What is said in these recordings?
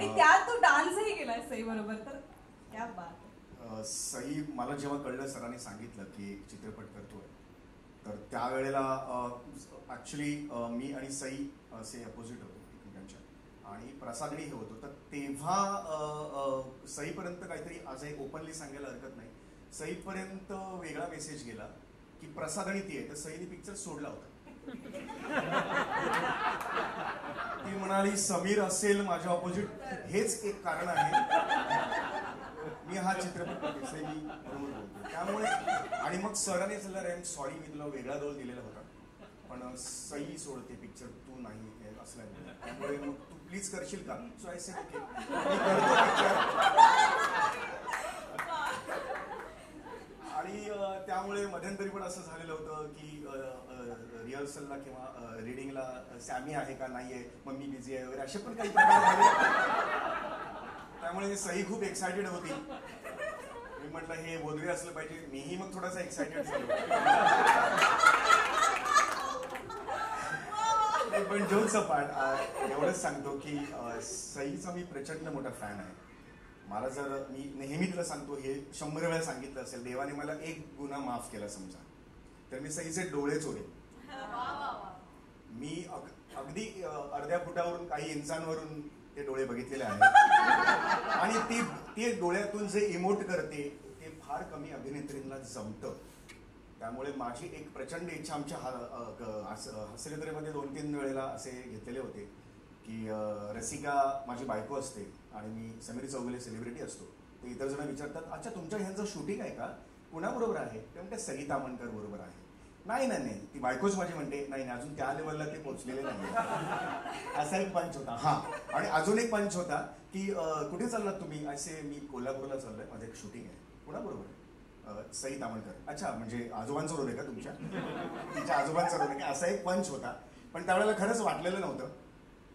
आणि त्यात तो डान्सही केलाय सई बरोबर, तर क्या बात. सई, मला जेव्हा कळलं सरांनी सांगितलं की एक चित्रपट करतोय, तर त्यावेळेला ॲक्च्युली मी आणि सई असे अपोजिट होतो एकमेकांच्या, आणि प्रसादणी हे होतो. तर तेव्हा सईपर्यंत काहीतरी आज एक ओपनली सांगायला हरकत नाही, सईपर्यंत वेगळा मेसेज गेला की प्रसादणी ती आहे, तर सईने पिक्चर सोडला होता. ती म्हणाली समीर असेल माझ्या ऑपोजिट, हेच एक कारण आहे मी हा चित्रपट करते, मी बरोबर बोलतो. त्यामुळे आणि मग सरांनी सांगितलं सॉरी, मी तुला वेगळा रोल दिलेला होता, पण सई सोडते पिक्चर, तू नाही असल्यामुळे, त्यामुळे मग तू प्लीज करशील का. सो आय सेड ओके, मी करतो पिक्चर. आणि त्यामुळे मध्यंतरी पण असं झालेलं होतं की रिहर्सलला किंवा रिडिंगला सॅमी आहे का नाही आहे, मम्मी बिझी आहे वगैरे, असे पण काही प्रकार झाले. त्यामुळे सई खूप एक्सायटेड होती. मी म्हटलं हे बोधवे असलं पाहिजे, मीही मग थोडासा एक्सायटेड झालो. पण जोक्स अपार्ट एवढंच सांगतो की सईचा मी प्रचंड मोठा फॅन आहे. मला जर मी नेहमी तिला सांगतो, हे 100 वेळा सांगितलं असेल, देवाने मला एक गुन्हा माफ केला समजा, तर मी सईचे डोळे चोरे. मी अगदी अर्ध्या फुटावरून काही इंचांवरून ते डोळे बघितलेले आहेत, आणि ती डोळ्यातून जे इमोट करते ते फार कमी अभिनेत्रींना जमतं. त्यामुळे माझी एक प्रचंड इच्छा, आमच्या हास्यजत्रेमध्ये 2-3 वेळेला असे घेतलेले होते की रसिका माझी बायको असते आणि मी समीर चौगुले सेलिब्रिटी असतो, तर इतर जण विचारतात, अच्छा तुमच्या ह्यांचं शूटिंग आहे का, कुणाबरोबर आहे, ते म्हणते सई तामणकर बरोबर आहे. नाही नाही नाही, ती बायकोच माझी म्हणते, नाही नाही अजून त्या लेवलला ते पोहोचलेले नाही. असा एक पंच होता. हा, आणि अजून एक पंच होता की कुठे चाललात तुम्ही, असे मी कोल्हापूरला चाललोय, माझं एक शूटिंग आहे, कुणाबरोबर, सई तामणकर. अच्छा, म्हणजे आजोबांचा रोल आहे का तुमच्या, तिच्या आजोबांचा रोल आहे का, असा एक पंच होता. पण त्यावेळेला खरंच वाटलेलं नव्हतं.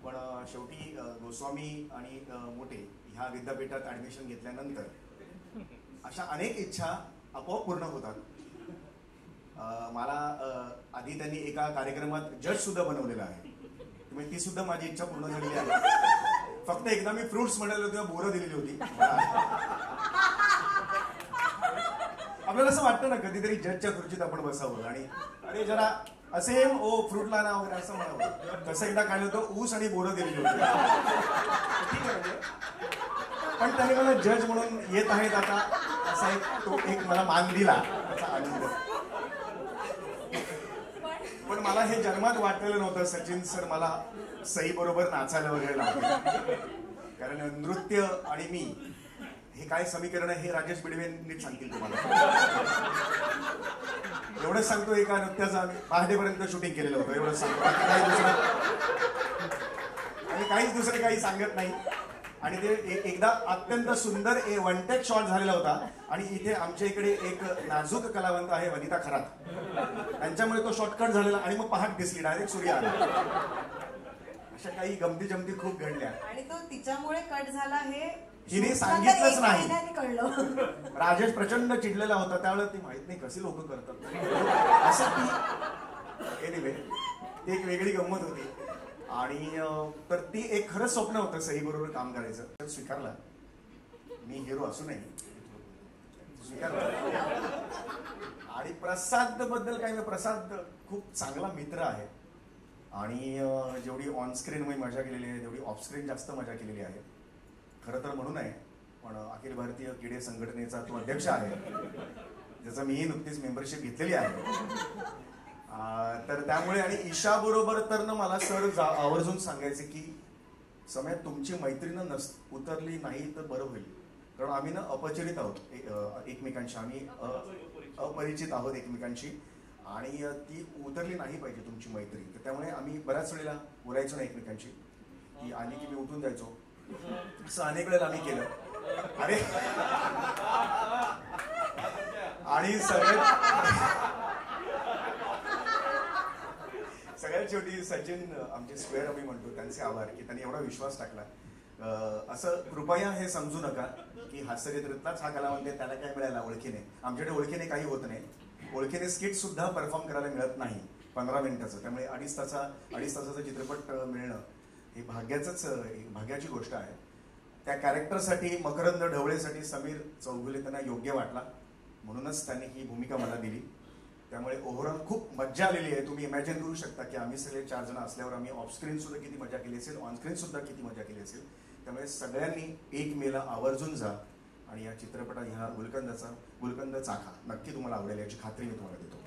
पण शेवटी गोस्वामी आणि मोठे ह्या विद्यापीठात ऍडमिशन घेतल्यानंतर अशा अनेक इच्छा आपोआप पूर्ण होतात. मला आधी त्यांनी एका कार्यक्रमात जज सुद्धा बनवलेला आहे, म्हणजे ती सुद्धा माझी इच्छा पूर्ण झालेली आहे. फक्त एकदा मी फ्रुट्स म्हणाले तेव्हा बोरं दिलेली होती. आपल्याला असं वाटतं ना कधीतरी जजच्या खुर्चीत आपण बसावं आणि अरे जरा असेम ओ फ्रूटला ना वगैरे असं म्हणावं. तसं एकदा काय होतं, ऊस आणि बोरं दिलेली होती. ठीक आहे, पण त्याने मला जज म्हणून येत आहेत आता, असा एक मला मान दिला, त्याचा आनंद. पण मला हे जन्मात वाटलेलं नव्हतं सचिन सर मला सई बरोबर नाचायला वगैरे लावले, कारण नृत्य आणि मी हे काय समीकरण आहे हे राजेश बिडवे नीट सांगतील तुम्हाला. एवढंच सांगतो, एका नृत्याचं आम्ही पहाटेपर्यंत शूटिंग केलेलं होतं, एवढंच सांगतो, काही दुसरं आणि काहीच दुसरं काही सांगत नाही. आणि ते एकदा अत्यंत सुंदर वन टेक शॉट झालेला होता, आणि इथे आमच्या इकडे एक नाजूक कलावंत आहे वनिता खरात, त्यांच्यामुळे तो शॉर्टकट झालेला, आणि मग पहाट दिसली, डायरेक्ट सूर्य आला. अशा काही गमती जमती खूप घडल्या, आणि तो तिच्यामुळे कट झाला हे हिने सांगितलंच नाही. कळलं. राजेश प्रचंड चिडलेला होता त्यावेळेला, ती माहित नाही कशी लोक करतात असं ती. एनिवे, ती एक वेगळी गंमत होती. आणि तर ती एक खरंच स्वप्न होतं सई बरोबर काम करायचं. स्वीकारला, मी हिरो असू नये, स्वीकारला. आणि प्रसाद बद्दल काय, प्रसाद खूप चांगला मित्र आहे, आणि जेवढी ऑन स्क्रीन मी मजा केलेली आहे तेवढी ऑफ स्क्रीन जास्त मजा केलेली आहे. खरं तर म्हणून आहे, पण अखिल भारतीय किडे संघटनेचा तो अध्यक्ष आहे, ज्याचा मीही नुकतीच मेंबरशिप घेतलेली आहे. तर त्यामुळे, आणि ईशा बरोबर तर ना मला सर आवर्जून सांगायचे की समय तुमची मैत्रीण उतरली नाही तर बरं होईल, कारण आम्ही ना अपरिचित आहोत एकमेकांशी, आम्ही अपरिचित आहोत एकमेकांशी, आणि ती उतरली नाही पाहिजे तुमची मैत्री. तर त्यामुळे आम्ही बऱ्याच वेळेला बोलायचो ना एकमेकांशी, ती आली की मी उठून जायचो, असं अनेक वेळेला आम्ही केलं. अरे, आणि सगळ्यात शेवटी सचिन आमचे स्क्वेअर आम्ही म्हणतो, त्यांचे आभार की त्यांनी एवढा विश्वास टाकला. असं कृपया हे समजू नका की हास्यचित्रातलाच हा कलावंत आहे, त्याला काय मिळाला ओळखीने. आमच्याकडे ओळखीने काही होत नाही, ओळखीने स्किट सुद्धा परफॉर्म करायला मिळत नाही 15 मिनिटाचं. त्यामुळे 2.5 तासाचा चित्रपट मिळणं ही भाग्याची गोष्ट आहे. त्या कॅरेक्टरसाठी मकरंद ढवळेसाठी समीर चौगुले त्यांना योग्य वाटला, म्हणूनच त्यांनी ही भूमिका मला दिली. त्यामुळे ओव्हरऑल खूप मज्जा आलेली आहे. तुम्ही इमॅजिन करू शकता की आम्ही सगळे 4 जण असल्यावर आम्ही ऑफस्क्रीन सुद्धा किती मजा केली असेल, ऑनस्क्रीन सुद्धा किती मजा केली असेल. त्यामुळे सगळ्यांनी 1 मेला आवर्जून जा आणि या चित्रपटात ह्या गुलकंद चाखा. नक्की तुम्हाला आवडेल याची खात्री मी तुम्हाला देतो.